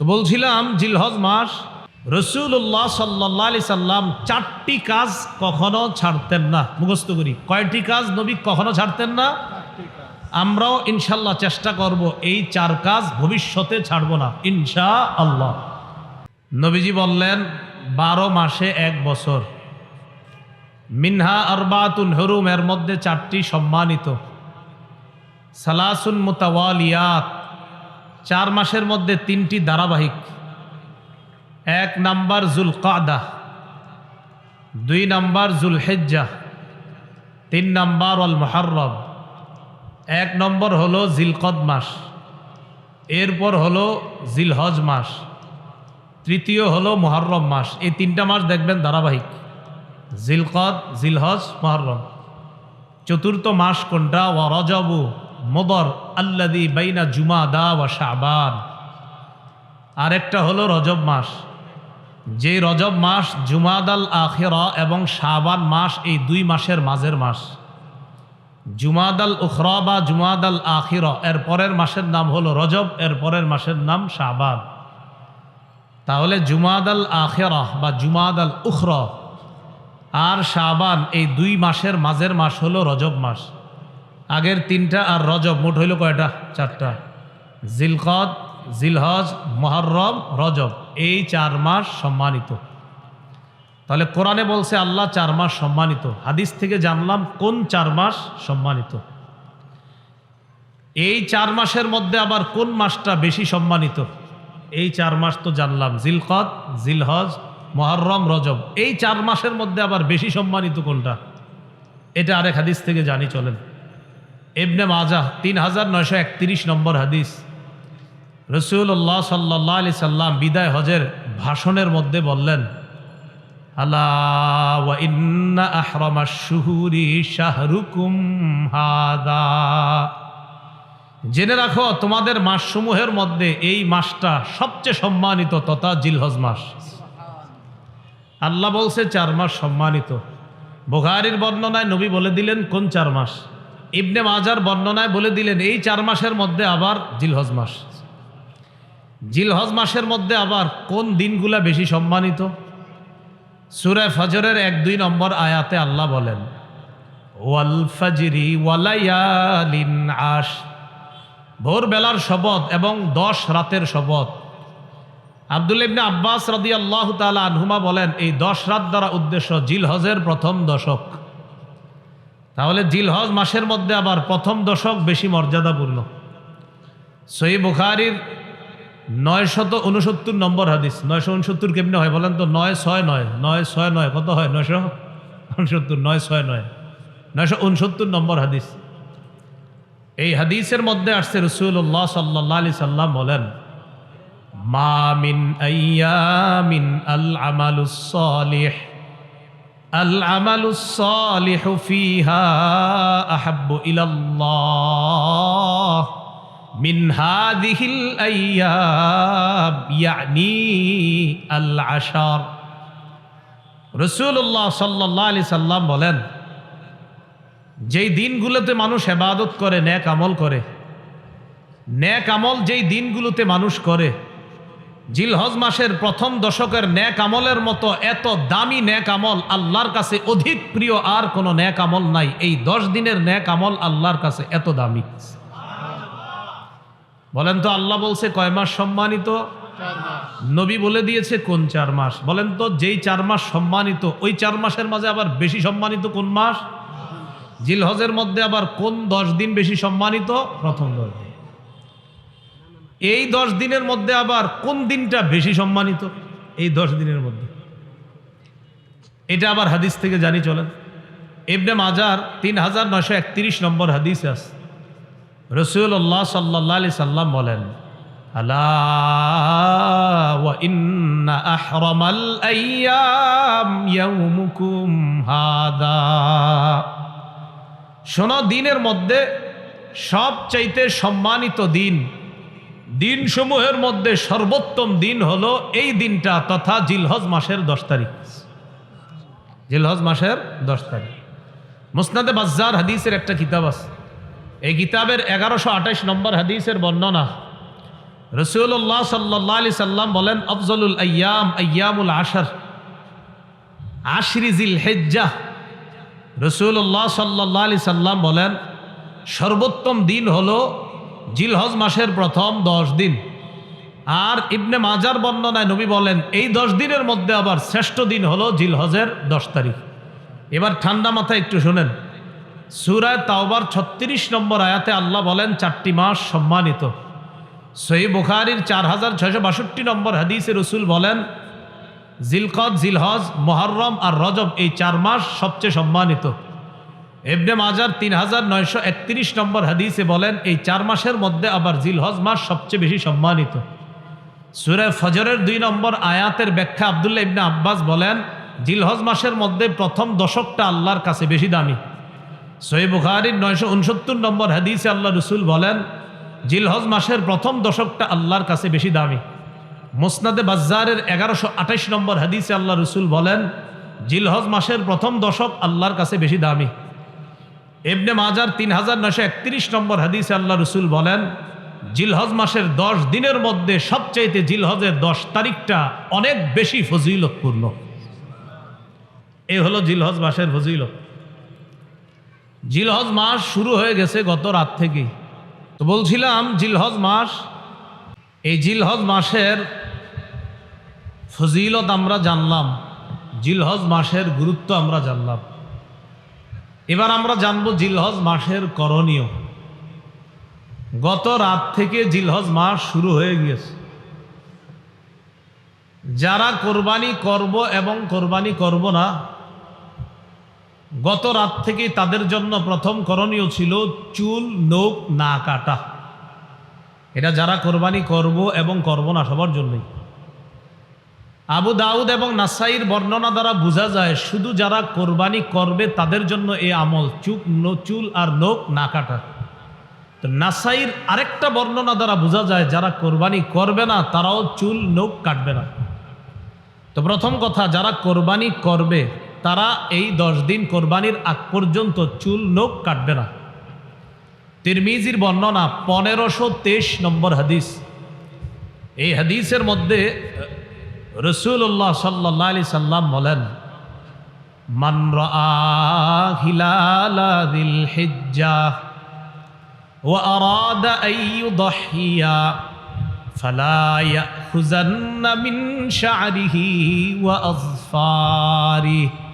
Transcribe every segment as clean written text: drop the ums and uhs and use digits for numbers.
বলছিলাম জিলহজ মাস রাসূলুল্লাহ সাল্লাল্লাহু আলাইহি সাল্লাম 4টি কাজ কখনো ছাড়তেন না। মুখস্থ করি, কয়টি কাজ নবী কখনো ছাড়তেন না? আমরাও ইনশাআল্লাহ চেষ্টা করব এই 4 কাজ ভবিষ্যতে ছাড়ব না ইনশাআল্লাহ। নবীজি বললেন 12 মাসে 1 বছর, মিনহা আরবাতুন হুরুম, এর মধ্যে 4টি সম্মানিত, সালাসুন মুতাওয়ালিয়াত, 4 মাসের মধ্যে 3টি ধারাবাহিক। 1 নাম্বার যুলকাদা, 2 নাম্বার যুলহিজ্জা, 3 নাম্বার আল মুহররম। 1 নম্বর হলো জিলকদ মাস, এরপর হলো জিলহজ মাস, তৃতীয় হলো মুহররম মাস। এই 3টা মাস দেখবেন ধারাবাহিক, জিলকদ, জিলহজ, মুহররম। চতুর্থ মাস কোনটা? ওয়া রজবু মুদর আল্লাযী বাইনা জুমাদা ওয়া শাবান। আরেকটা হলো রজব মাস, যে রজব মাস জুমাদাল আখিরা এবং শাবান মাস, এই 2 মাসের মাঝের মাস। জুমাদাল উখরা বা জুমাদাল আখিরা, এর পরের মাসের নাম হলো রজব, এর পরের মাসের নাম শাবান। তাহলে জুমাদাল আখিরা বা জুমাদাল উখরা আর শাবান, এই 2 মাসের মাঝের মাস হলো রজব মাস। আগের 3টা আর রজব মোট হইল কয়টা? 4টা। জিলকদ, জিলহজ, মুহররম, রজব, এই 4 মাস সম্মানিত। তাহলে কোরআনে বলছে আল্লাহ 4 মাস সম্মানিত, হাদিস থেকে জানলাম কোন 4 মাস সম্মানিত। এই 4 মাসের মধ্যে আবার কোন মাসটা বেশি সম্মানিত? এই 4 মাস তো জানলাম, জিলকদ, জিলহজ, মুহররম, রজব। এই 4 মাসের মধ্যে আবার বেশি সম্মানিত কোনটা? এটা আরেক হাদিস থেকে জানি, চলেন। ইবনে মাজাহ 3931 নম্বর হাদিস। রাসূলুল্লাহ সাল্লাল্লাহু আলাইহি সাল্লাম বিদায় হজের ভাষণের মধ্যে বললেন, আলা ওয়া ইন্না আহরামাশ শুহুরি শাহরুকুম হাদা, জেনে রাখো তোমাদের মাসসমূহের মধ্যে এই মাসটা সবচেয়ে সম্মানিত তথা জিলহজ মাস। আল্লাহ বলছে 4 মাস সম্মানিত। বুখারীর বর্ণনায় নবী বলে দিলেন কোন 4 মাস, ইবনে মাজার বর্ণনায় বলে দিলেন এই 4 মাসের মধ্যে আবার জিলহজ মাস। জিলহজ মাসের মধ্যে আবার কোন দিনগুলা বেশি সম্মানিত? সূরা ফজরের 1-2 নম্বর আয়াতে আল্লাহ বলেন, ওয়াল ফাজরি ওয়ালায়ালিন আশ, ভোরবেলার শপথ এবং 10 রাতের শপথ। আব্দুল্লাহ ইবনে আব্বাস রাদিয়াল্লাহু তাআলা আনহুমা বলেন, এই 10 রাত দ্বারা উদ্দেশ্য জিলহজের প্রথম দশক। তাহলে জিলহজ মাসের মধ্যে আবার প্রথম দশক বেশি মর্যাদাপূর্ণ। সহিহ বুখারীর 969 নম্বর হাদিস। 969 কেমনে হয় বলেন তো? 969 কত হয়? 969, 969, 969 নম্বর হাদিস। এই হাদিসের মধ্যে আসছে রাসূলুল্লাহ সাল্লাল্লাহু আলাইহি সাল্লাম বলেন, মা মিন আইয়ামিন আল আমালুস সালিহ, আল আমালুস সালিহু ফিহা আহাব্বু ইলাল্লাহ মিন হাযিহিল আইয়াম, ইয়ানি আল আশার। রাসূলুল্লাহ সাল্লাল্লাহু আলাইহি সাল্লাম বলেন, যেই দিনগুলোতে মানুষ ইবাদত করে, নেক আমল করে, নেক আমল যেই দিনগুলোতে মানুষ করে, জিলহজ মাসের প্রথম দশকের নেক আমলের মতো এত দামি নেক আমল আল্লাহর কাছে অধিক প্রিয় আর কোনো নেক আমল নাই। এই 10 দিনের নেক আমল আল্লাহর কাছে এত দামি। বলেন তো আল্লাহ বলছে কয় মাস সম্মানিত? 4 মাস। নবী বলে দিয়েছে কোন 4 মাস? বলেন তো যেই 4 মাস সম্মানিত, ওই 4 মাসের মাঝে আবার বেশি সম্মানিত কোন মাস? জিলহজের মধ্যে আবার কোন 10 দিন বেশি সম্মানিত? প্রথম 10 দিন। এই 10 দিনের মধ্যে আবার কোন দিনটা বেশি সম্মানিত? এই 10 দিনের মধ্যে। এটা আবার হাদিস থেকে জানি, চলেন। ইবনে মাজার 3931 নম্বর হাদিস আছে। রাসূলুল্লাহ সাল্লাল্লাহু আলাইহি সাল্লাম বলেন, আলা ওয়া ইন্না আহরামাল আইয়াম ইয়াউমুকুম হাদা, শোনো দিনের মধ্যে সবচাইতে সম্মানিত দিন, দিনসমূহের মধ্যে সর্বোত্তম দিন হলো এই দিনটা তথা জিলহজ মাসের 10 তারিখ। জিলহজ মাসের 10 তারিখ। মুসনাদে বাজ্জার হাদিসের একটা কিতাব আছে, এই কিতাবের 1128 নম্বর হাদিসের বর্ণনা। রাসূলুল্লাহ সাল্লাল্লাহু আলাইহি সাল্লাম বলেন আফজলুল আইয়াম আইয়ামুল আশর, আশরি জিলহিজ্জাহ। রাসূলুল্লাহ সাল্লাল্লাহু আলাইহি সাল্লাম বলেন সর্বোত্তম দিন হলো জিলহজ মাসের প্রথম 10 দিন। আর ইবনে মাজার বর্ণনায় নবী বলেন এই 10 দিনের মধ্যে আবার শ্রেষ্ঠ দিন হলো জিলহজের 10 তারিখ। এবার ঠান্ডা মাথায় একটু শোনেন, সূরা তাওবার 36 নম্বর আয়াতে আল্লাহ বলেন 4টি মাস সম্মানিত। সহিহ বুখারীর 4662 নম্বর হাদিসে রাসূল বলেন জিলকদ, জিলহজ, মুহররম আর রজব এই 4 মাস সবচেয়ে সম্মানিত। ইবনে মাজার 3931 নম্বর হাদিসে বলেন এই 4 মাসের মধ্যে আবার জিলহজ মাস সবচেয়ে বেশি সম্মানিত। সূরা ফজরের 2 নম্বর আয়াতের ব্যাখ্যা আব্দুল্লাহ ইবনে আব্বাস বলেন জিলহজ মাসের মধ্যে প্রথম দশকটা আল্লাহর কাছে বেশি দামি। সহিহ বুখারীর 969 নম্বর হাদিসে আল্লাহ রাসূল বলেন জিলহজ মাসের প্রথম দশকটা আল্লাহর কাছে বেশি দামি। মুসনাদে বাজ্জারের 1128 নম্বর হাদিসে আল্লাহ রাসূল বলেন জিলহজ মাসের প্রথম দশক আল্লাহর কাছে বেশি দামি। ইবনে মাজার 3931 নম্বর হাদিসে আল্লাহ রাসূল বলেন জিলহজ মাসের 10 দিনের মধ্যে সবচাইতে জিলহজের 10 তারিখটা অনেক বেশি ফজিলতপূর্ণ। এই হলো জিলহজ মাসের ফজিলত। জিলহজ মাস শুরু হয়ে গেছে গত রাত থেকেই। তো বলছিলাম জিলহজ মাস, এই জিলহজ মাসের ফজিলত আমরা জানলাম, জিলহজ মাসের গুরুত্ব আমরা জানলাম। এবার আমরা জানবো জিলহজ মাসের করণীয়। গত রাত থেকে জিলহজ মাস শুরু হয়ে গিয়েছে। যারা কোরবানি করব এবং কোরবানি করব না, গত রাত থেকে তাদের জন্য প্রথম করণীয় ছিল চুল নখ না কাটা। এটা যারা কোরবানি করব এবং করব না সবার জন্যই। আবু দাউদ এবং নাসাইর বর্ণনা দ্বারা বোঝা যায় শুধু যারা কোরবানি করবে তাদের জন্য এই আমল চুল আর নখ না কাটা। তো নাসাইর আরেকটা বর্ণনা দ্বারা বোঝা যায় যারা কোরবানি করবে না তারাও চুল নখ কাটবে না। তো প্রথম কথা, যারা কোরবানি করবে তারা এই 10 দিন কোরবানির আগ পর্যন্ত চুল নখ কাটবে না। তিরমিজির বর্ণনা 1523 নম্বর হাদিস। এই হাদিসের মধ্যে রাসূলুল্লাহ সাল্লাল্লাহু আলাইহি সাল্লাম বলেন মান রাআ হিলালা যিল হিজ্জাহ ওয়া আরাদা আন ইউদহিয়া ফালা ইয়াখুযান্না মিন শা'রিহি ওয়া আযফারিহি।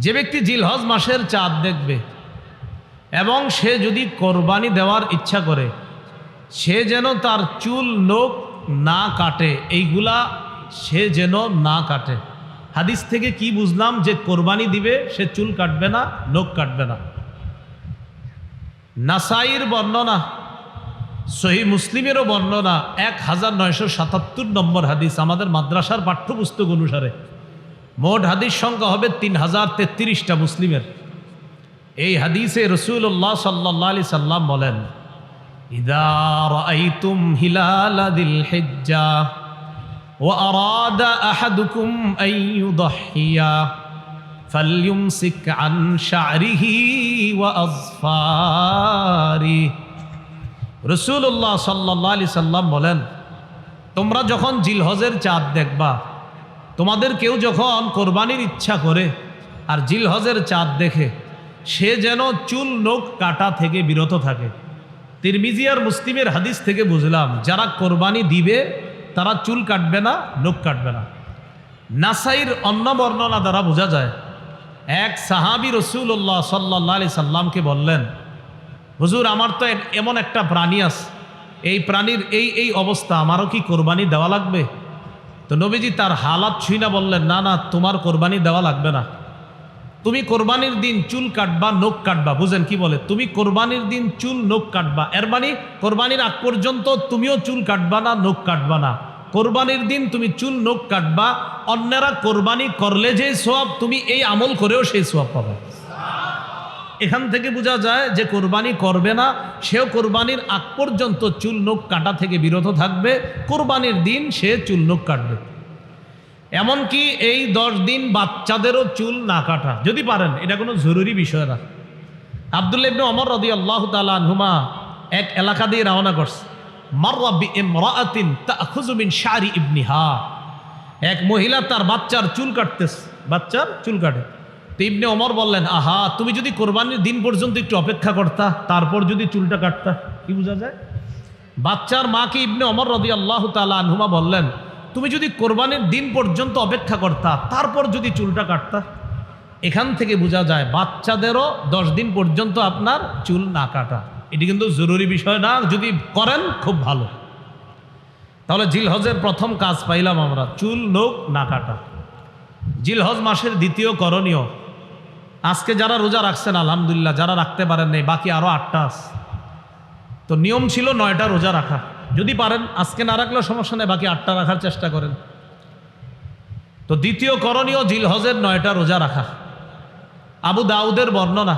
যে ব্যক্তি জিলহজ মাসের চাঁদ দেখবে এবং সে যদি কোরবানি দেওয়ার ইচ্ছা করে, সে যেন তার চুল নখ না কাটে, এইগুলা সে যেন না কাটে। হাদিস থেকে কি বুঝলাম? যে কোরবানি দিবে সে চুল কাটবে না, নখ কাটবে না। নাসাইর বর্ণনা, সহিহ মুসলিমেরও বর্ণনা 1977 নম্বর হাদিস। আমাদের মাদ্রাসার পাঠ্যপুস্তক অনুসারে মোট হাদিস সংখ্যা হবে 3033টা মুসলিমের। এই হাদিসে রাসূলুল্লাহ সাল্লাল্লাহু আলাইহি সাল্লাম বলেন ইযা রাআইতুম হিলালা যিল হিজ্জাহ ওয়া আরাদা আহাদুকুম আন ইউদহিয়া ফালইউমসিক আন শা'রিহি ওয়া আযফারিহি। রাসূলুল্লাহ সাল্লাল্লাহু আলাইহি সাল্লাম বলেন তোমরা যখন জিলহজের চাঁদ দেখবা, তোমাদের কেউ যখন কোরবানির ইচ্ছা করে আর জিলহজের চাঁদ দেখে, সে যেন চুল নখ কাটা থেকে বিরত থাকে। তিরমিজি আর মুসলিমের হাদিস থেকে বুঝলাম যারা কোরবানি দিবে তারা চুল কাটবে না, নখ কাটবে না। নাসাইর অন্য বর্ণনা দ্বারা বোঝা যায় এক সাহাবী রাসূলুল্লাহ সাল্লাল্লাহু আলাইহি সাল্লামকে বললেন হুজুর, আমার তো এমন একটা প্রাণী আছে, এই প্রাণীর এই অবস্থা, আমারও কি কোরবানি দেওয়া লাগবে? তো নবীজি তার হালাত ছুঁই না বললেন না না, তোমার কোরবানি দেওয়া লাগবে না। তুমি কোরবানির দিন চুল কাটবা, নখ কাটবা। বুঝেন কি বলে? তুমি কোরবানির দিন চুল নখ কাটবা, এর মানে কোরবানির আগ পর্যন্ত তুমিও চুল কাটবা না, নখ কাটবা না। কোরবানির দিন তুমি চুল নখ কাটবা, অন্যরা কোরবানি করলে যে সওয়াব, তুমি এই আমল করেও সেই সওয়াব পাবে। এখান থেকে বোঝা যায় যে কোরবানি করবে না সেও কোরবানির আগ পর্যন্ত চুল নখ কাটা থেকে বিরত থাকবে, কোরবানির দিন সে চুল নখ কাটবে। এমনকি এই 10 দিন বাচ্চাদেরও চুল না কাটা যদি পারেন, এটা কোনো জরুরি বিষয় না। আব্দুল্লাহ ইবনে ওমর রাদিয়াল্লাহু তাআলা আনহুমা এক এলাকা দিয়ে রওনা করছে। মাররা বিইমরাআতিন তাখুযু মিন শা'রি ইবনিহা, এক মহিলা তার বাচ্চার চুল কাটতেছে, বাচ্চার চুল কাটে। তো ইবনে ওমর বললেন, আহা, তুমি যদি কোরবানির দিন পর্যন্ত একটু অপেক্ষা করতা, তারপর যদি চুলটা কাটতা, কি বোঝা যায়? বাচ্চার মাকে ইবনে ওমর রাদিয়াল্লাহু তাআলা আনহুমা বললেন, তুমি যদি কোরবানির দিন পর্যন্ত অপেক্ষা করতা, তারপর যদি চুলটা কাটতা। এখান থেকে বোঝা যায় বাচ্চাদেরও 10 দিন পর্যন্ত আপনার চুল না কাটা, এটি কিন্তু জরুরি বিষয় না, যদি করেন খুব ভালো। তাহলে জিলহজের প্রথম কাজ পাইলাম আমরা, চুল নখ না কাটা। জিলহজ মাসের দ্বিতীয় করণীয়, আজকে যারা রোজা রাখছেন আলহামদুলিল্লাহ, যারা রাখতে পারেন নাই বাকি আরও 8টা আছে। তো নিয়ম ছিল 9টা রোজা রাখা, যদি পারেন আজকে না রাখলেও সমস্যা নেই, বাকি 8টা রাখার চেষ্টা করেন। তো দ্বিতীয় করণীয় জিলহজের 9টা রোজা রাখা। আবু দাউদের বর্ণনা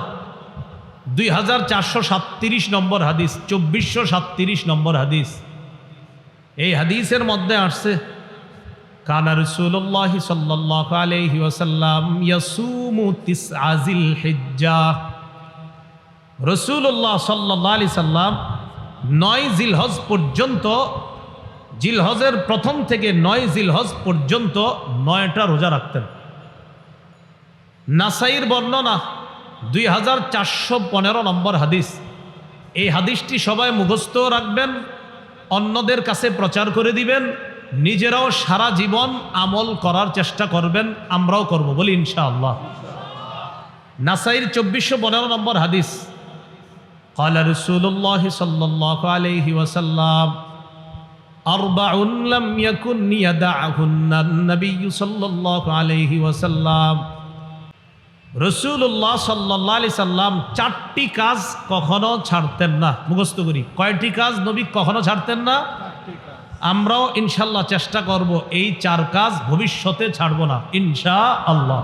2437 নম্বর হাদিস, 2437 নম্বর হাদিস। এই হাদিসের মধ্যে আসছে, কানা রাসূলুল্লাহ সাল্লাল্লাহু আলাইহি ওয়াসাল্লাম ইয়াসুমু তিসআ জিলহিজ্জাহ, রাসূলুল্লাহ সাল্লাল্লাহু আলাইহি সাল্লাম 9 জিলহজ পর্যন্ত, জিলহজের প্রথম থেকে 9 জিলহজ পর্যন্ত 9টা রোজা রাখতেন। নাসাইর বর্ণনা 2415 নম্বর হাদিস। এই হাদিসটি সবাই মুখস্থ রাখবেন, অন্যদের কাছে প্রচার করে দিবেন, নিজেরাও সারা জীবন আমল করার চেষ্টা করবেন, আমরাও করব, বলি ইনশাআল্লাহ। নাসাইর 2415 নম্বর হাদিস, قال رسول الله صلى الله عليه وسلم أربع لم يكن يدعهن النبي صلى الله عليه وسلم, রাসূলুল্লাহ সাল্লাল্লাহু আলাইহি সাল্লাম 4টি কাজ কখনো ছাড়তেন না। মুখস্থ করি, কয়টি কাজ নবী কখনো ছাড়তেন না? আমরাও ইনশাআল্লাহ চেষ্টা করব এই 4 কাজ ভবিষ্যতে ছাড়ব না ইনশাআল্লাহ।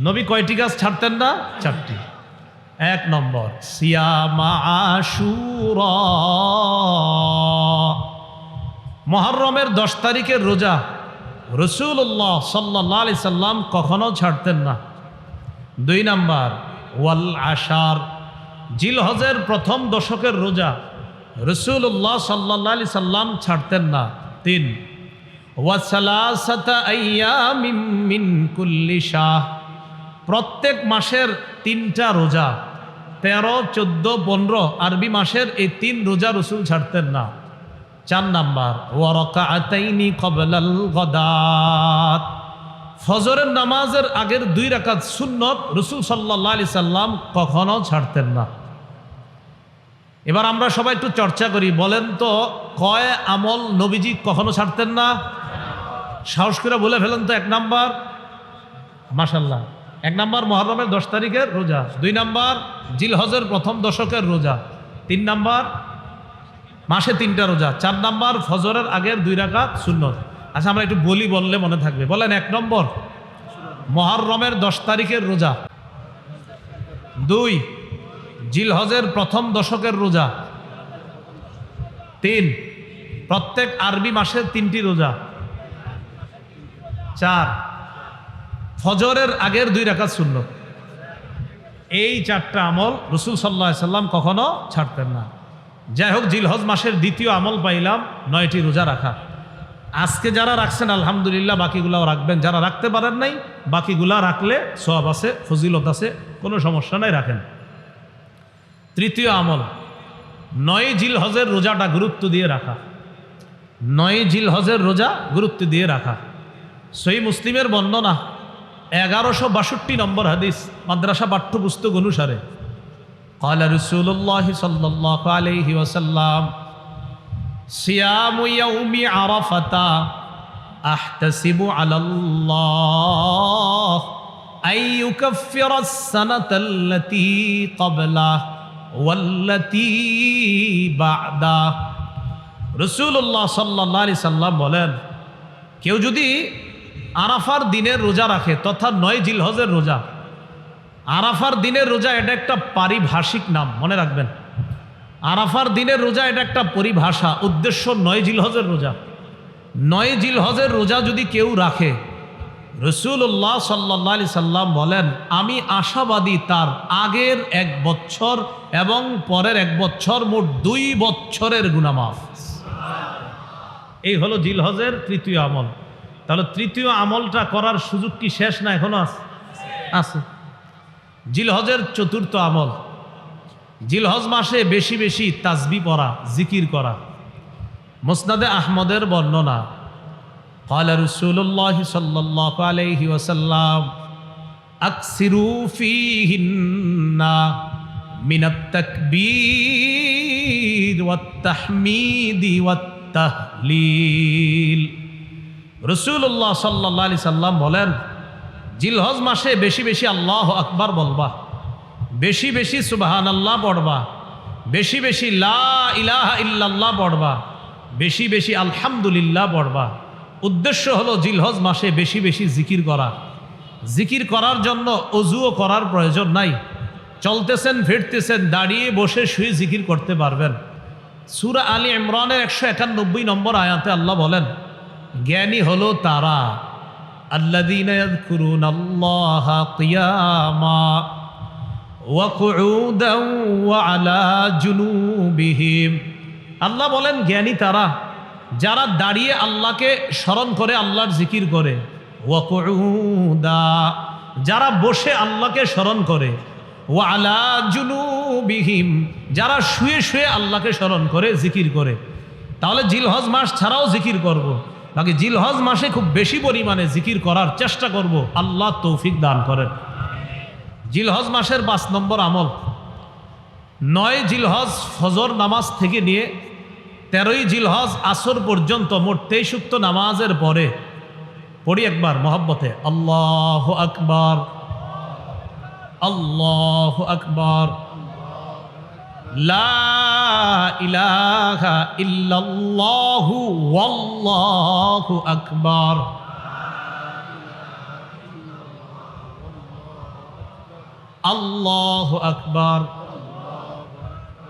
নবী কয়টি কাজ ছাড়তেন না? 4টি। 1 নম্বর, সিয়ামা আশুরা, মুহররমের 10 তারিখের রোজা রাসূলুল্লাহ সাল্লাল্লাহু আলাইহি সাল্লাম কখনো ছাড়তেন না। 2 নম্বর, ওয়াল আশার, জিলহজের প্রথম দশকের রোজা রাসূলুল্লাহ সাল্লাল্লাহু আলাইহি সাল্লাম ছাড়তেন না। 3, ওয়া সালাসাতা আইয়ামিন মিন কুল্লি শাহ, প্রত্যেক মাসের 3টা রোজা, 13, 14, 15 আরবি মাসের এই 3 রোজা রাসূল ছাড়তেন না। 4 নাম্বার, ওয়া রাকাআতাইনি ক্বাবলাল গাদাত, ফজরের নামাজের আগের 2 রাকাত সুন্নত রাসূল সাল্লাল্লাহু আলাইহি সাল্লাম কখনো ছাড়তেন না। এবার আমরা সবাই একটু চর্চা করি, বলেন তো কয় আমল নবীজি কখনো ছাড়তেন না? সাহস করে বলে ফেলেন তো। 1 নাম্বার, মাশাআল্লাহ, 1 নাম্বার মুহররমের 10 তারিখের রোজা, 2 নাম্বার জিলহজের প্রথম দশকের রোজা, 3 নাম্বার মাসে 3টা রোজা, 4 নাম্বার ফজরের আগের 2 রাকাত সুন্নত। আচ্ছা আমরা একটু বলি, বললে মনে থাকবে। বলেন, 1 নম্বর মুহররমের 10 তারিখের রোজা, 2 জিলহজের প্রথম দশকের রোজা, 3 প্রত্যেক আরবি মাসের 3টি রোজা, 4 ফজরের আগের 2 রাকাত সুন্নত। এই 4টা আমল রাসূল সাল্লাল্লাহু আলাইহি সাল্লাম কখনো ছাড়তেন না। যাই হোক, জিলহজ মাসের দ্বিতীয় আমল পাইলাম 9টি রোজা রাখা। আজকে যারা রাখছেন আলহামদুলিল্লাহ, বাকিগুলাও রাখবেন। যারা রাখতে পারেন নাই, বাকিগুলা রাখলে সওয়াব আছে, ফজিলত আছে, কোনো সমস্যা নাই, রাখেন। তৃতীয় আমল, 9 জিলহজের রোজাটা গুরুত্ব দিয়ে রাখা। 9 জিলহজের রোজা গুরুত্ব দিয়ে রাখা। সহিহ মুসলিমের বর্ণনা 1162 নম্বর হাদিস, মাদ্রাসা পাঠ্যপুস্তক অনুসারে, قال رسول الله صلى الله عليه وسلم صيام يوم عرفة أحتسب على الله أن يكفر السنة التي قبله والتي بعده। রাসূলুল্লাহ সাল্লাল্লাহু আলাইহি সাল্লাম বলেন, কেউ যদি আরাফার দিনের রোজা রাখে, তথা 9 জিলহজের রোজা, আরাফার দিনের রোজা এটা একটা পারিভাষিক নাম, মনে রাখবেন। আরাফার দিনের রোজা এটা একটা পরিভাষা, উদ্দেশ্য 9 জিলহজের রোজা। 9 জিলহজের রোজা যদি কেউ রাখে, রাসূলুল্লাহ সাল্লাল্লাহু আলাইহি সাল্লাম বলেন, আমি আশাবাদী তার আগের 1 বছর এবং পরের 1 বছর, মোট 2 বছরের গুনাহ মাফ। এই হলো জিলহজের তৃতীয় আমল। তাহলে তৃতীয় আমলটা করার সুযোগ কি শেষ না এখনো আছে? জিলহজের চতুর্থ আমল, জিলহজ মাসে বেশি বেশি তাসবিহ পড়া, জিকির করা। মুসনাদে আহমদের বর্ণনা, قال رسول الله صلى الله عليه وسلم اكثروا فيهن من التكبير والتحميد والتهليل। রাসূলুল্লাহ সাল্লাল্লাহু আলাইহি সাল্লাম বলেন, জিলহজ মাসে বেশি বেশি আল্লাহু আকবার বলবা, বেশি বেশি সুবহানাল্লাহ পড়বা, বেশি বেশি লা ইলাহা ইল্লাল্লাহ পড়বা, বেশি বেশি আলহামদুলিল্লাহ পড়বা। উদ্দেশ্য হলো জিলহজ মাসে বেশি বেশি জিকির করা। জিকির করার জন্য অজুও করার প্রয়োজন নাই, চলতেছেন ফিরতেছেন দাঁড়িয়ে বসে শুয়ে জিকির করতে পারবেন। সূরা আলী ইমরানের 191 নম্বর আয়াতে আল্লাহ বলেন, জ্ঞানী হলো তারা আল্লাযীনা ইয়াযকুরুনাল্লাহা কিয়ামা ওয়া কুউদান ওয়া আলা জুনুবিহিম। আল্লাহ বলেন জ্ঞানী তারা যারা দাঁড়িয়ে আল্লাহকে স্মরণ করে, আল্লাহর জিকির করে, ওয়া কুউদা যারা বসে আল্লাহকে স্মরণ করে, ওয়া আলা জুনুবিহিম যারা শুয়ে শুয়ে আল্লাহকে স্মরণ করে, জিকির করে। তাহলে জিলহজ মাস ছাড়াও জিকির করব, বাকি জিলহজ মাসে খুব বেশি পরিমাণে জিকির করার চেষ্টা করব, আল্লাহ তৌফিক দান করেন। জিলহজ মাসের 5 নম্বর আমল, 9 জিলহজ ফজর নামাজ থেকে নিয়ে 13 জিলহজ আসর পর্যন্ত মোট 23 ওয়াক্ত নামাজের পরে পড়ি একবার মহব্বতে আল্লাহু আকবার, আল্লাহু আকবার, লা ইলাহা ইল্লাল্লাহু ওয়াল্লাহু আকবার। আল্লাহু আকবার।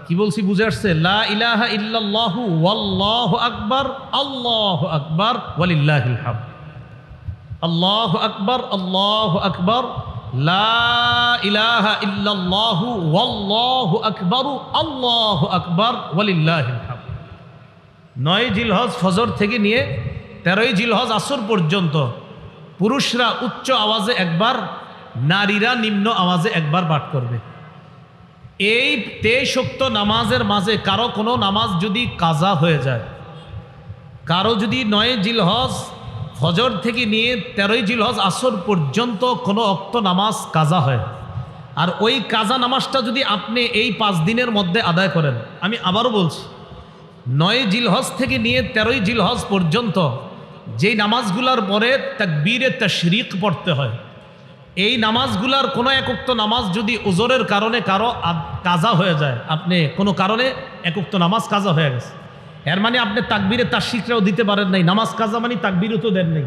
কি বলছি বুঝে আসছে? লা ইলাহা ইল্লাল্লাহু ওয়াল্লাহু আকবার, আল্লাহু আকবার ওয়ালিল্লাহিল হামদ। আল্লাহু আকবার, আল্লাহু আকবার, লা ইলাহা ইল্লাল্লাহু ওয়াল্লাহু আকবার, আল্লাহু আকবার ওয়ালিল্লাহিল হামদ। 9 জিলহজ ফজর থেকে নিয়ে 13 জিলহজ আসর পর্যন্ত পুরুষরা উচ্চ আওয়াজে একবার, নারীরা নিম্ন আওয়াজে একবার পাঠ করবে। এই 23 ওয়াক্ত নামাজের মাঝে কারো কোনো নামাজ যদি কাজা হয়ে যায়, কারো যদি 9 জিলহজ ফজর থেকে নিয়ে 13 জিলহজ আসর পর্যন্ত কোনো ওয়াক্ত নামাজ কাজা হয়, আর ওই কাজা নামাজটা যদি আপনি এই 5 দিনের মধ্যে আদায় করেন, আমি আবারও বলছি, 9 জিলহজ থেকে নিয়ে 13 জিলহজ পর্যন্ত যেই নামাজগুলোর পরে তাকবীরে তাশরিক পড়তে হয়, এই নামাজগুলার কোনো এক ওয়াক্ত নামাজ যদি ওজরের কারণে কারো কাজা হয়ে যায়, আপনি কোনো কারণে এক ওয়াক্ত নামাজ কাজা হয়ে গেছে, এর মানে আপনি তাকবীরে তাশরিকটাও দিতে পারেন নাই, নামাজ কাজা মানে তাকবীরও তো দেন নাই।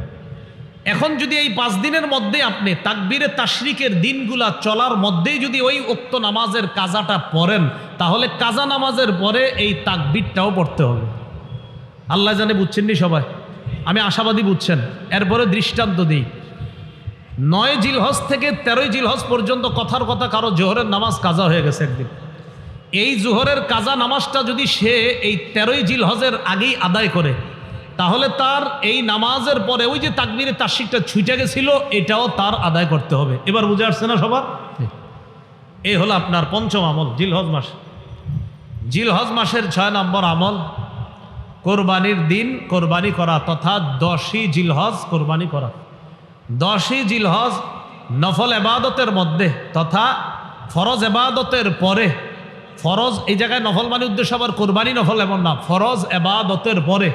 এখন যদি এই 5 দিনের মধ্যে আপনি তাকবীরে তাশরিকের দিনগুলা চলার মধ্যেই যদি ওই ওয়াক্ত নামাজের কাজাটা পড়েন, তাহলে কাজা নামাজের পরে এই তাকবীরটাও পড়তে হবে। আল্লাহ জানে বুঝছেন নি সবাই? আমি আশাবাদী বুঝছেন। এরপরে দৃষ্টান্ত দিই, 9 জিলহজ থেকে 13 জিলহজ পর্যন্ত কথার কথা কারো জোহরের নামাজ কাজা হয়ে গেছে একদিন, এই জোহরের কাজা নামাজটা যদি সে এই 13 জিলহজের আগেই আদায় করে, তাহলে তার এই নামাজের পরে ওই যে তাকবীরে তাশরিকটা ছুটে গেছিল, এটাও তার আদায় করতে হবে। এবার বুঝে আসছে না সবার? এই হলো আপনার 5ম আমল জিলহজ মাস। জিলহজ মাসের 6 নম্বর আমল, কোরবানির দিন কোরবানি করা তথা 10ই জিলহজ কোরবানি করা। 10ই জিলহজ নফল এবাদতের মধ্যে তথা ফরজ এবাদতের পরে, ফরজ এই জায়গায় নফল মানে উদ্দেশ্য আবার কোরবানি নফল এমন না, ফরজ এবাদতের পরে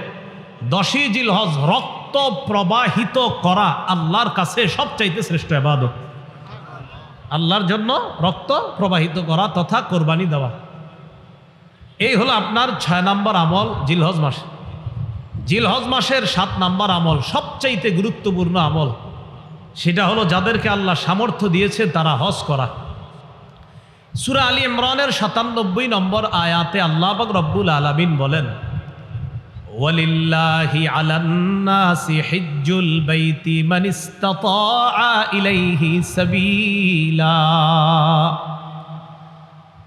10ই জিলহজ রক্ত প্রবাহিত করা আল্লাহর কাছে সবচাইতে শ্রেষ্ঠ এবাদত। আল্লাহর জন্য রক্ত প্রবাহিত করা তথা কোরবানি দেওয়া, এই হলো আপনার 6 নম্বর আমল জিলহজ মাস। জিলহজ মাসের 7 নম্বর আমল সবচাইতে গুরুত্বপূর্ণ আমল, সেটা হলো যাদেরকে আল্লাহ সামর্থ্য দিয়েছে তারা হজ করা। সূরা আলী ইমরানের 97 নম্বর আয়াতে আল্লাহ পাক রব্বুল আলামিন বলেন, ওয়ালিল্লাহি আলান নাসি হিজ্জুল বাইতি মান ইসতাতা ইলাইহি সাবিলা।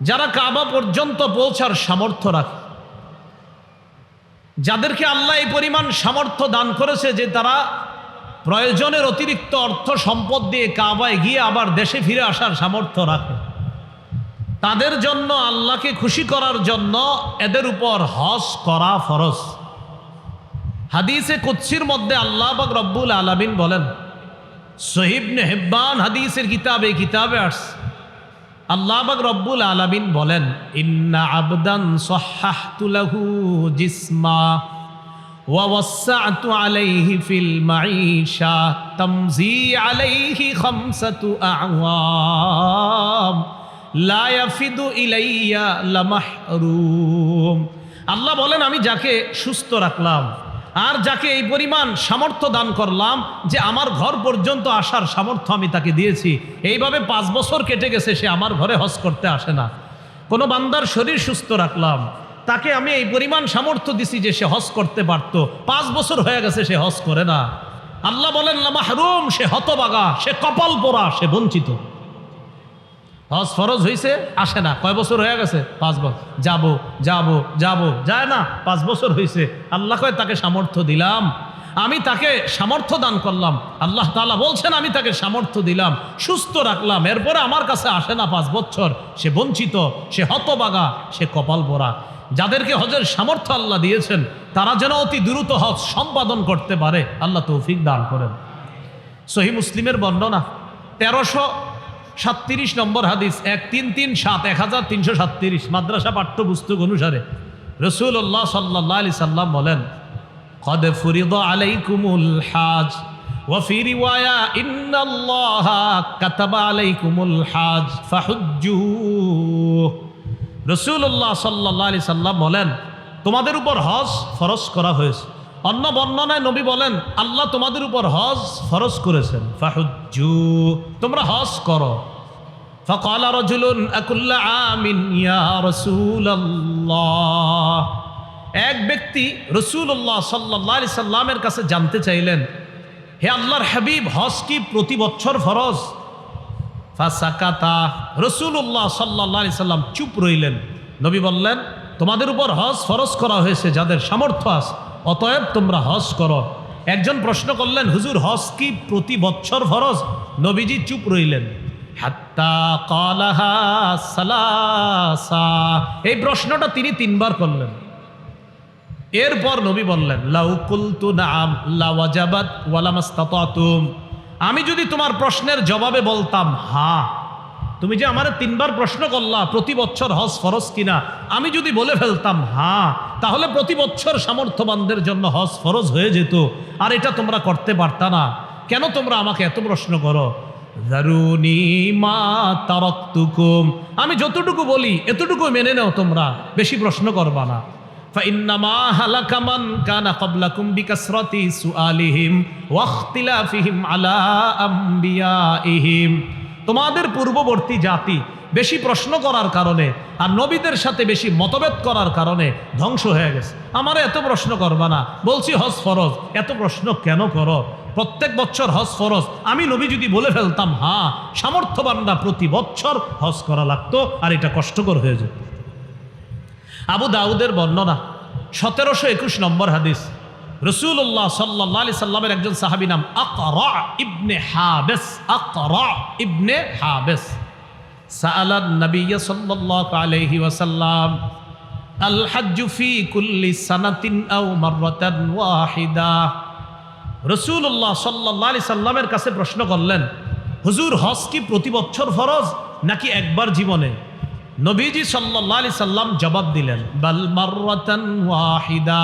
যারা কাবা পর্যন্ত পৌঁছার সামর্থ্য রাখে, যাদেরকে আল্লাহ এই পরিমাণ সামর্থ্য দান করেছে যে তারা প্রয়োজনের অতিরিক্ত অর্থ সম্পদ দিয়ে কাবায় গিয়ে আবার দেশে ফিরে আসার সামর্থ্য রাখে, তাদের জন্য আল্লাহকে খুশি করার জন্য এদের উপর হজ করা ফরজ। হাদিসে কুদসির মধ্যে আল্লাহ পাক রব্বুল আলামিন বলেন, সহিহ ইবনে হিব্বান হাদিসের কিতাবে আসছে, আল্লাহ পাক রব্বুল আলামিন বলেন, ইন্না আবদান সাহহাহতু লাহু জিসমা ওয়া ওয়াসসা'তু আলাইহি ফিল মাঈশা তামজি আলাইহি খামসাতু আ'ওয়াম লা ইয়াফিদু ইলাইয়া লামাহরুম। আল্লাহ বলেন, আমি যাকে সুস্থ রাখলাম আর যাকে এই পরিমাণ সামর্থ্য দান করলাম যে আমার ঘর পর্যন্ত আসার সামর্থ্য আমি তাকে দিয়েছি, এইভাবে 5 বছর কেটে গেছে সে আমার ঘরে হজ করতে আসে না। কোনো বান্দার শরীর সুস্থ রাখলাম, তাকে আমি এই পরিমাণ সামর্থ্য দিছি যে সে হজ করতে পারতো, 5 বছর হয়ে গেছে সে হজ করে না। আল্লাহ বলেন লামাহরুম, সে হতবাগা, সে কপাল পোড়া, সে বঞ্চিত। হজ ফরজ হয়েছে, আসে না, কয় বছর হয়ে গেছে? 5 বছর। যাবো যায় না, 5 বছর হয়েছে। আল্লাহ কয় তাকে সামর্থ্য দিলাম, আমি তাকে সামর্থ্য দান করলাম। আল্লাহ তাআলা বলছেন আমি তাকে সামর্থ্য দিলাম, সুস্থ রাখলাম, এরপরে আমার কাছে আসে না 5 বছর, সে বঞ্চিত, সে হতবাগা, সে কপাল পোড়া। যাদেরকে হজের সামর্থ্য আল্লাহ দিয়েছেন তারা যেন অতি দ্রুত হজ সম্পাদন করতে পারে, আল্লাহ তৌফিক দান করেন। সহিহ মুসলিমের বর্ণনা 1337 নম্বর হাদিস, 1337 মাদ্রাসা পাঠ্যপুস্তক অনুসারে রাসূলুল্লাহ সাল্লাল্লাহু আলাইহি সাল্লাম বলেন, قد فرض عليكم الحاج وفي رواية إن الله كتب عليكم الحاج فحجوا। রাসূলুল্লাহ সাল্লাল্লাহু আলাইহি সাল্লাম বলেন, তোমাদের উপর হজ ফরজ করা হয়েছে। অন্য বর্ণনায় নবী বলেন, আল্লাহ তোমাদের উপর হজ ফরজ করেছেন। ফাহুজ্জু, তোমরা হজ করো। ফাকালা রাজুলুন আকুল্লা আমিন ইয়া রাসূলুল্লাহ। এক ব্যক্তি রাসূলুল্লাহ সাল্লাল্লাহু আলাইহি সাল্লামের কাছে জানতে চাইলেন, হে আল্লাহর হাবিব, হজ কি প্রতি বছর ফরজ? ফাসাকাতা, রাসূলুল্লাহ সাল্লাল্লাহু আলাইহি সাল্লাম চুপ রইলেন। নবী বললেন, তোমাদের উপর হজ ফরজ করা হয়েছে যাদের সামর্থ্য আছে, অতএব তোমরা হজ করো। একজন প্রশ্ন করলেন, হুজুর হজ কি প্রতি বছর ফরজ? নবীজি চুপ রইলেন। হাত্তা ক্বালাহা সালাসা, এই প্রশ্নটা তিনি 3 বার করলেন। এরপর নবী বললেন, লাউ কুলতু নাআম লাওয়াজাবাত ওয়ালামাস্তাতাতুম, আমি যদি তোমার প্রশ্নের জবাবে বলতাম হ্যাঁ, তুমি যে আমারে 3 বার প্রশ্ন করলা প্রতি বছর হজ ফরজ কিনা, আমি যদি বলে ফেলতাম হ্যাঁ, তাহলে প্রতি বছর সামর্থ্যবানদের জন্য হজ ফরজ হয়ে যেত, আর এটা তোমরা করতে পারতা না। কেন তোমরা আমাকে এত প্রশ্ন করো? যারুনি মা তারাকতুকুম, আমি যতটুকু বলি এতটুকু মেনে নাও, তোমরা বেশি প্রশ্ন করবা না। فإنما هلك من كان قبلكم بكثرة سؤالهم واختلافهم على أنبيائهم, তোমাদের পূর্ববর্তী জাতি বেশি প্রশ্ন করার কারণে আর নবীদের সাথে বেশি মতভেদ করার কারণে ধ্বংস হয়ে গেছে। আমারে এত প্রশ্ন করবা না, বলছি হজ ফরজ, এত প্রশ্ন কেন করো? প্রত্যেক বছর হজ ফরজ, আমি নবী যদি বলে ফেলতাম হ্যাঁ, সামর্থ্যবানরা প্রতি বছর হজ করা লাগতো, আর এটা কষ্টকর হয়ে যেত। আবু দাউদের বর্ণনা 1721 নম্বর হাদিস, রাসূলুল্লাহ সাল্লাল্লাহু আলাইহি সাল্লামের একজন সাহাবী নাম আকরা ইবনে হাবিস, আকরা ইবনে হাবিস সাআলান নবী সাল্লাল্লাহু আলাইহি ওয়াসাল্লাম আল হজ্জ ফি কুল্লি সানাতিন আও মাররাতান ওয়াহিদা। রাসূলুল্লাহ সাল্লাল্লাহু আলাইহি সাল্লামের কাছে প্রশ্ন করলেন, হুজুর হজ কি প্রতি বছর ফরজ নাকি একবার জীবনে? নবীজি সাল্লাল্লাহু আলাইহি সাল্লাম জবাব দিলেন, বাল মাররাতান ওয়াহিদা,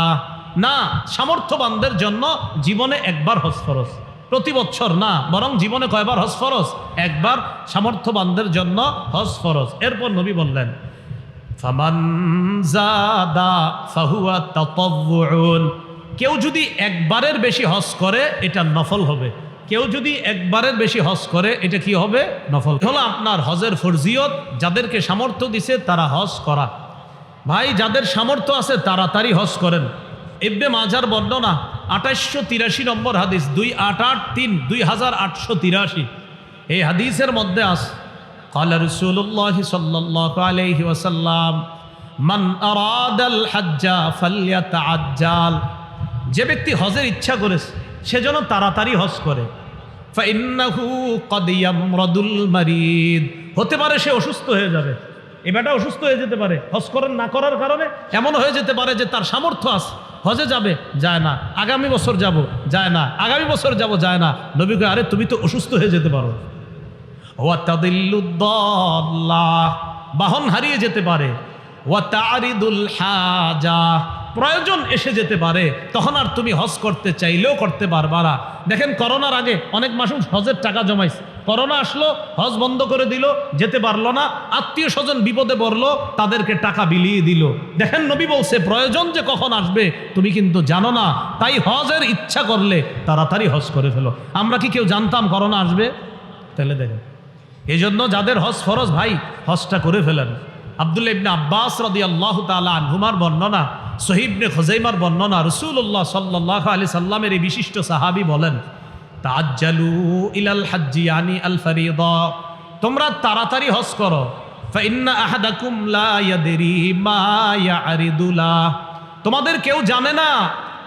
না, সামর্থ্যবানদের জন্য জীবনে একবার হজ ফরজ, প্রতি বছর না, বরং জীবনে কয়বার হজ ফরজ? একবার, সামর্থ্যবানদের জন্য হজ ফরজ। এরপর নবী বললেন, ফামান যাদা ফাহুয়া তাতাওউন, কেউ যদি একবারের বেশি হজ করে এটা নফল হবে, কেউ যদি একবারের বেশি হজ করে এটা কি হবে? নফল। হলো আপনার হজের ফরজিয়ত, যাদেরকে সামর্থ্য দিছে তারা হজ করা। ভাই, যাদের সামর্থ্য আছে তাড়াতাড়ি হজ করেন, ইবনে মাজার বর্ণনা 2883 নম্বর হাদিস, 2883 এই হাদিসের মধ্যে আছে قال رسول الله صلى الله عليه وسلم من أراد الحج فليتعجل, যে ব্যক্তি হজের ইচ্ছা করেছে সে যেন তাড়াতাড়ি হজ করে। فإنه قد يمرض المريض, হতে পারে সে অসুস্থ হয়ে যাবে, এবারটা অসুস্থ হয়ে যেতে পারে হজ করার না করার কারণে। এমন হয়ে যেতে পারে যে তার সামর্থ্য আছে, হজে যাবে, যায় না, আগামী বছর যাব, যায় না, আগামী বছর যাব, যায় না। নবী কয়, আরে তুমি তো অসুস্থ হয়ে যেতে পারো। ওয়া তাদিল্লুদ্দাল্লা, বাহন হারিয়ে যেতে পারে। ওয়া তারিদুল হাজা, প্রয়োজন এসে যেতে পারে, তখন আর তুমি হজ করতে চাইলেও করতে পারবা না। দেখেন করোনার আগে অনেক মানুষ হজের টাকা জমাইছে, করোনা আসলো, হজ বন্ধ করে দিল, যেতে পারলো না, আত্মীয় স্বজন বিপদে পড়লো, তাদেরকে টাকা বিলিয়ে দিল। দেখেন নবী বলছে প্রয়োজন যে কখন আসবে তুমি কিন্তু জানো না, তাই হজের ইচ্ছা করলে তাড়াতাড়ি হজ করে ফেলো। আমরা কি কেউ জানতাম করোনা আসবে? তাহলে দেখেন, এই জন্য যাদের হজ ফরজ ভাই হজটা করে ফেলেন। আব্দুল্লাহ ইবনে আব্বাস রাদিয়াল্লাহু তাআলা আনহুমার বর্ণনা, সহিহ ইবনে খুজাইমার বর্ণনা, রাসূলুল্লাহ সাল্লাল্লাহু আলাইহি সাল্লামের এই বিশিষ্ট সাহাবী বলেন, তাআজ্জালু ইলাল হাজ্জি ইয়ানি আল ফরিদা, তোমরা তাড়াতাড়ি হজ করো। ফাইন্না আহাদাকুম লা ইয়াদরি মা ইয়ারিদু লা, তোমাদের কেউ জানে না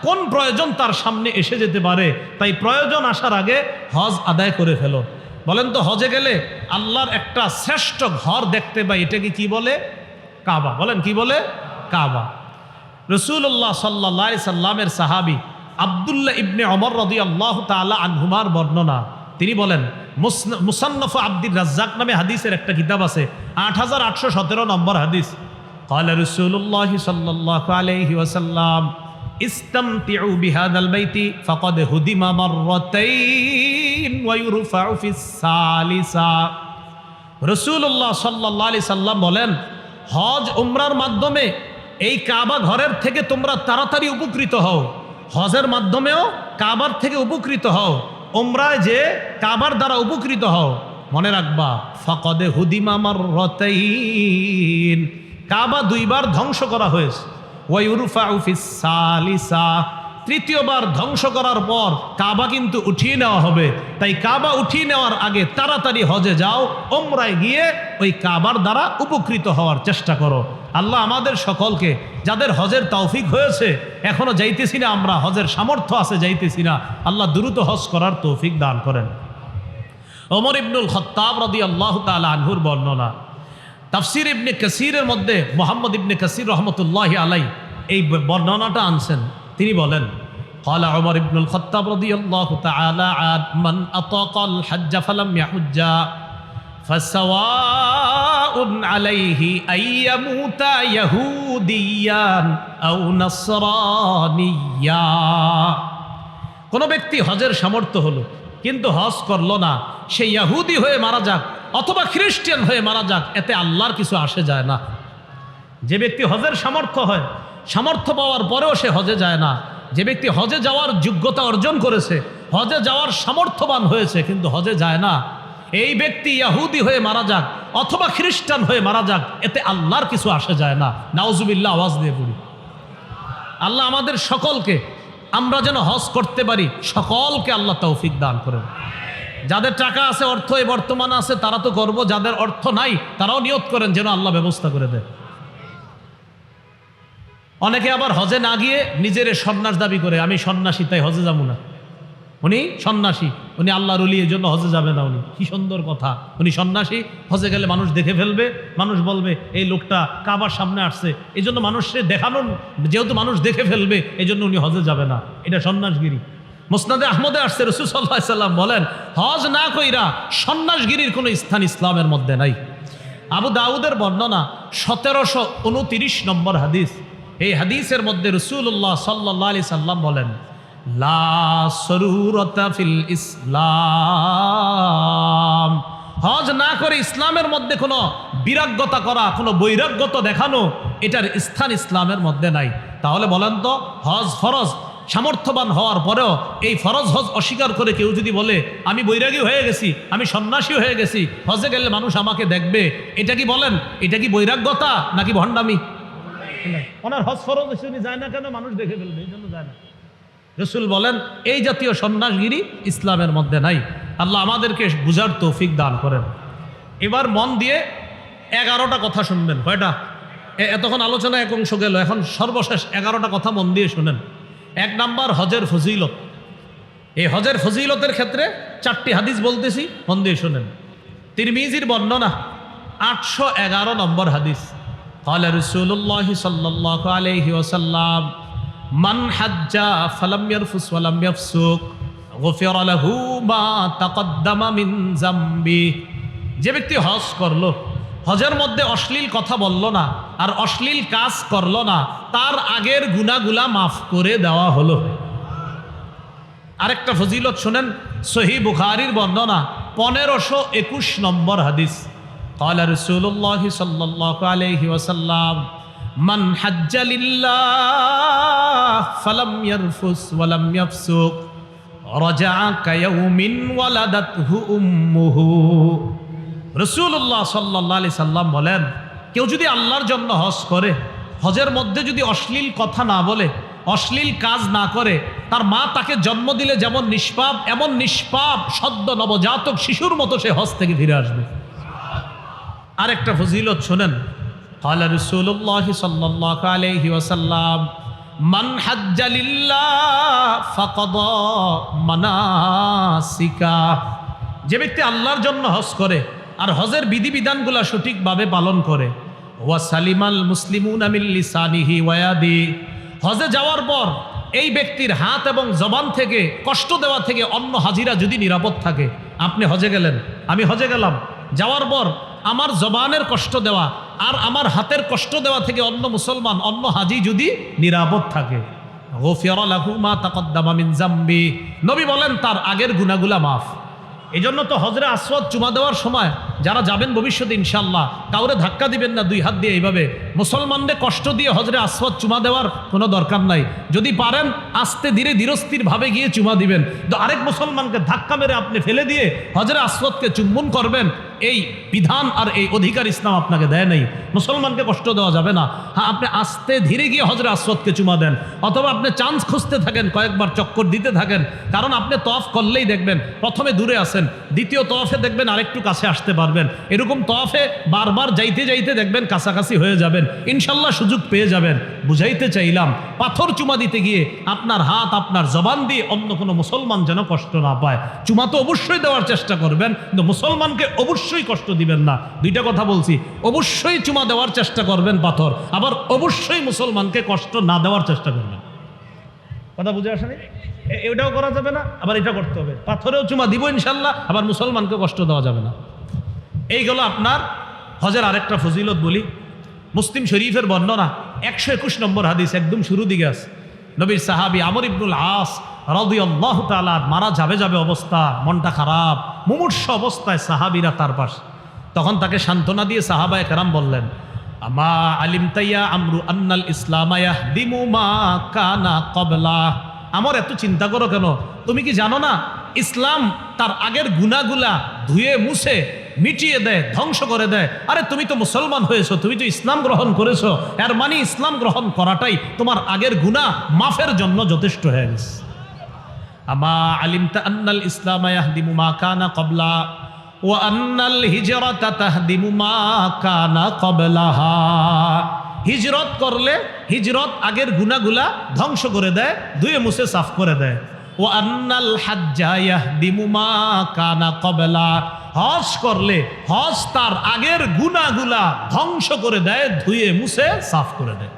কোন প্রয়োজন তার সামনে এসে যেতে পারে, তাই প্রয়োজন আসার আগে হজ আদায় করে ফেলো। বলেন তো হজে গেলে আল্লাহর একটা শ্রেষ্ঠ ঘর দেখতে পাই, এটাকে কি বলে? কাবা। বলেন কি বলে? কাবা। রাসূলুল্লাহ সাল্লাল্লাহু আলাইহি সাল্লামের সাহাবী আব্দুল্লাহ ইবনে ওমর রাদিয়াল্লাহু তাআলা আনহুমার বর্ণনা, তিনি বলেন, মুসান্নাফ আব্দুর রাজ্জাক নামে হাদিসের একটা কিতাব আছে, 8817 নম্বর হাদিস। قال رسول الله صلى الله عليه وسلم ইস্তামতিউ বিহাদাল বাইতি ফাকাদ হুদিমা মাররাতাইন ওয়া ইউরফাউ ফিস সালিসা। রাসূলুল্লাহ সাল্লাল্লাহু আলাইহি সাল্লাম বলেন, হজ উমরার মাধ্যমে এই কাবা ঘরের থেকে তোমরা তাড়াতাড়ি উপকৃত হও, হজের মাধ্যমেও কাবার থেকে উপকৃত হও, উমরায় যে কাবার দ্বারা উপকৃত হও। মনে রাখবা, ফাকাদ হুদিমা মাররাতাইন, কাবা দুইবার ধ্বংস করা হয়েছে। ওয়ায়ুরফাউ ফিস সালিসা, তৃতীয়বার ধ্বংস করার পর কাবা কিন্তু উঠিয়ে নেওয়া হবে। তাই কাবা উঠিয়ে নেওয়ার আগে তাড়াতাড়ি হজে যাও, উমরায় গিয়ে ওই কাবার দ্বারা উপকৃত হওয়ার চেষ্টা করো। আল্লাহ আমাদের সকলকে, যাদের হজের তৌফিক হয়েছে এখনো যাইতেছি না আমরা, হজের সামর্থ্য আছে যাইতেছি না, আল্লাহ দ্রুত হজ করার তৌফিক দান করেন। ওমর ইবনুল খাত্তাব রাদিয়াল্লাহু তাআলা আনহুর বর্ণনা, তাফসির ইবনে কাসিরের মধ্যে মুহাম্মদ ইবনে কাসির রহমতুল্লাহি আলাইহি এই বর্ণনাটা আনছেন। তিনি বলেন, قال عمر بن الخطاب رضي الله تعالى عنه من أطاق الحج فلم يحج فسواء عليه أن يموت يهوديا أو نصرانيا। কোন ব্যক্তি হজের সামর্থ্য হলো কিন্তু হজ করলো না, সে ইহুদি হয়ে মারা যাক অথবা খ্রিস্টান হয়ে মারা যাক, এতে আল্লাহর কিছু আসে যায় না। যে ব্যক্তি হজের সামর্থ্য পাওয়ার পরেও সে হজে যায় না, যে ব্যক্তি হজে যাওয়ার যোগ্যতা অর্জন করেছে, হজে যাওয়ার সামর্থ্যবান হয়েছে কিন্তু হজে যায় না, এই ব্যক্তি ইহুদি হয়ে মারা যাক অথবা খ্রিস্টান হয়ে মারা যাক, এতে আল্লাহর কিছু আসে যায় না। নাউজুবিল্লাহ, আওয়াজ দিয়ে পড়ি। আল্লাহ আমাদের সকলকে, আমরা যেন হজ করতে পারি, সকলকে আল্লাহ তৌফিক দান করেন। যাদের টাকা আছে, অর্থ এই বর্তমানে আছে, তারা তো করবো, যাদের অর্থ নাই তারাও নিয়ত করেন যেন আল্লাহ ব্যবস্থা করে দেয়। অনেকে আবার হজে না গিয়ে নিজের সন্ন্যাস দাবি করে, আমি সন্ন্যাসী তাই হজে যাবো না। উনি সন্ন্যাসী, উনি আল্লাহর ওলি, এই জন্য হজে যাবে না। উনি কি সুন্দর কথা, উনি সন্ন্যাসী, হজে গেলে মানুষ দেখে ফেলবে, মানুষ বলবে এই লোকটা কাবার সামনে আসছে, এই জন্য মানুষকে দেখানোর, যেহেতু মানুষ দেখে ফেলবে এই জন্য উনি হজে যাবে না, এটা সন্ন্যাসগিরি। মুসনাদে আহমদে আসছে, রাসূল সাল্লাল্লাহু আলাইহি সাল্লাম বলেন, হজ না কইরা সন্ন্যাসগিরির কোনো স্থান ইসলামের মধ্যে নাই। আবু দাউদের বর্ণনা 1729 নম্বর হাদিস। এই হাদিসের মধ্যে রাসূলুল্লাহ সাল্লাল্লাহু আলাইহি সাল্লাম বলেন, লা সরুরতা ফিল ইসলাম, হজ না করে ইসলামের মধ্যে কোনো বিরাগ্যতা করা, কোনো বৈরাগ্যতা দেখানো, এটার স্থান ইসলামের মধ্যে নাই। তাহলে বলেন তো, হজ ফরজ, সামর্থ্যবান হওয়ার পরেও এই ফরজ হজ অস্বীকার করে কেউ যদি বলে আমি বৈরাগী হয়ে গেছি, আমি সন্ন্যাসী হয়ে গেছি, হজে গেলে মানুষ আমাকে দেখবে, এটা কি বলেন, এটা কি বৈরাগ্যতা নাকি ভণ্ডামি? ওনার হজ ফরজ শুনি যায় না কেন? মানুষ দেখে ফেলবে, এই জন্য যায় না। রাসূল বলেন এই জাতীয় সন্ন্যাসগিরি ইসলামের মধ্যে নাই। আল্লাহ আমাদেরকে বুঝার তৌফিক দান করেন। এবার মন দিয়ে 11টা কথা শুনবেন। কয়টা? এতক্ষণ আলোচনা এক অংশ গেল, এখন সর্বশেষ 11টা কথা মন দিয়ে শুনেন। 1 নাম্বার হজের ফজিলত। এই হজের ফজিলতের ক্ষেত্রে 4টি হাদিস বলতেছি, মন দিয়ে শুনেন। তিরমিজির বর্ণনা 811 নম্বর হাদিস। قال رسول الله صلى الله عليه وسلم من حج فلم يرفث ولم يفسق غفر له ما تقدم من ذنبه। যে ব্যক্তি হজ করলো, হজের মধ্যে অশ্লীল কথা বলল না আর অশ্লীল কাজ করল না, তার আগের গুনাহগুলা মাফ করে দেওয়া হলো। আরেকটা ফজিলত শুনেন, সহিহ বুখারীর বর্ণনা 1521 নম্বর হাদিস। قال رسول الله صلى الله عليه وسلم من حج لله فلم يرفث ولم يفسق رجع كيوم ولدته أمه। রাসূলুল্লাহ সাল্লাল্লাহু আলাইহি সাল্লাম বলেন, কেউ যদি আল্লাহর জন্য হজ করে, হজের মধ্যে যদি অশ্লীল কথা না বলে, অশ্লীল কাজ না করে, তার মা তাকে জন্ম দিলে যেমন নিষ্পাপ, এমন নিষ্পাপ সদ্য নবজাতক শিশুর মতো সে হজ থেকে ফিরে আসবে। আরেকটা ফজিলত শুনেন, قال رسول الله صلى الله عليه وسلم من حج لله فقضى مناسكه। যে ব্যক্তি আল্লাহর জন্য হজ করে আর হজের বিধিবিধানগুলো সঠিকভাবে পালন করে, ওয়া সালিমাল মুসলিমুনা মিন লিসানিহি ওয়া ইয়াদিহি। হজে যাওয়ার পর এই ব্যক্তির হাত এবং জবান থেকে কষ্ট দেওয়া থেকে অন্য হাজিরা যদি নিরাপদ থাকে। আপনি হজে গেলেন, আমি হজে গেলাম, যাওয়ার পর আমার জবানের কষ্ট দেওয়া আর আমার হাতের কষ্ট দেওয়া থেকে অন্য মুসলমান, অন্য হাজি যদি নিরাপদ থাকে, গফিরা লাহু মা তাকদ্দামা মিন যামবি। নবী বলেন তার আগের গুনাহগুলা মাফ। এই জন্য তো হজরে আসওয়াদ চুমা দেওয়ার সময় যারা যাবেন ভবিষ্যতে ইনশাআল্লাহ, কাউরে ধাক্কা দিবেন না 2 হাত দিয়ে এইভাবে। মুসলমানদের কষ্ট দিয়ে হজরে আসওয়াদ চুমা দেওয়ার কোনো দরকার নাই। যদি পারেন আস্তে ধীরে ধীরস্থির ভাবে গিয়ে চুমা দিবেন। তো আরেক মুসলমানকে ধাক্কা মেরে আপনি ফেলে দিয়ে হজরে আসওয়াদকে চুম্বন করবেন, এই বিধান আর এই অধিকার ইসলাম আপনাকে দেয় নাই। মুসলমানকে কষ্ট দেওয়া যাবে না। হ্যাঁ, আপনি আস্তে ধীরে গিয়ে হজরে আসওয়াদকে চুমা দেন, অথবা আপনি চান্স খুঁজতে থাকেন, কয়েকবার চক্কর দিতে থাকেন। কারণ আপনি তওয়াফ করলেই দেখবেন প্রথমে দূরে আছেন, দ্বিতীয় তওয়াফে দেখবেন আরেকটু কাছে আসতে পারবেন। এরকম তওয়াফে বারবার যাইতে যাইতে দেখবেন কাছাকাছি হয়ে যাবেন, ইনশাল্লাহ সুযোগ পেয়ে যাবেন। বুঝাইতে চাইলাম, পাথর চুমা দিতে গিয়ে আপনার হাত, আপনার জবান দিয়ে অন্য কোনো মুসলমান যেন কষ্ট না পায়। চুমা তো অবশ্যই দেওয়ার চেষ্টা করবেন, কিন্তু মুসলমানকে অবশ্যই কষ্ট দিবেন না। 2টা কথা বলছি, অবশ্যই চুমা দেওয়ার চেষ্টা করবেন পাথর, আবার অবশ্যই মুসলমানকে কষ্ট না দেওয়ার চেষ্টা করবেন। কথা বুঝে আসেনি? এটাও করা যাবে না, আবার এটা করতে হবে। পাথরেও চুমা দিব ইনশাল্লাহ, আবার মুসলমানকে কষ্ট দেওয়া যাবে না। এইগুলো আপনার হজের আরেকটা ফজিলত বলি। মুসলিম শরীফের বর্ণনা 121 নম্বর হাদিস, একদম শুরু দিকে আছে। নবীর সাহাবী আমর ইবনুল আস রাদিয়াল্লাহু তাআলা মারা যাবে অবস্থা, মনটা খারাপ, মুমূর্ষু অবস্থায় সাহাবীরা তার পাশে। তখন তাকে সান্ত্বনা দিয়ে সাহাবায়ে কেরাম বললেন, আমা আলিমতা ইয়া আমরু আন্নাল ইসলামা ইয়াহদিমু মা কানা ক্বাবলা। আমার এত চিন্তা করো কেন? তুমি কি জানো না ইসলাম তার আগের গুনাহগুলা ধুয়ে মুছে মিটিয়ে দেয়, ধ্বংস করে দেয়। আরে তুমি তো মুসলমান হয়েছো, তুমি তো ইসলাম গ্রহণ করেছো, এর মানে ইসলাম গ্রহণ করাটাই তোমার আগের গুনাহ মাফের জন্য যথেষ্ট হয়ে গেছে। আমা আলিমতা আন্নাল ইসলামা ইয়াহদিমু মা কানা ক্বাবলা ওয়া আন্নাল হিজরাতা তাহদিমু মা কানা ক্বাবলাহা। হিজরত করলে হিজরত আগের গুনাহগুলা ধ্বংস করে দেয়, ধুয়ে মুছে সাফ করে দেয়। ওয়া আন্নাল হাজ্জা ইয়াহদিমু মা কানা ক্বাবলা। হজ করলে হজ তার আগের গুনাহগুলা ধ্বংস করে দেয়, ধুয়ে মুছে সাফ করে দেয়।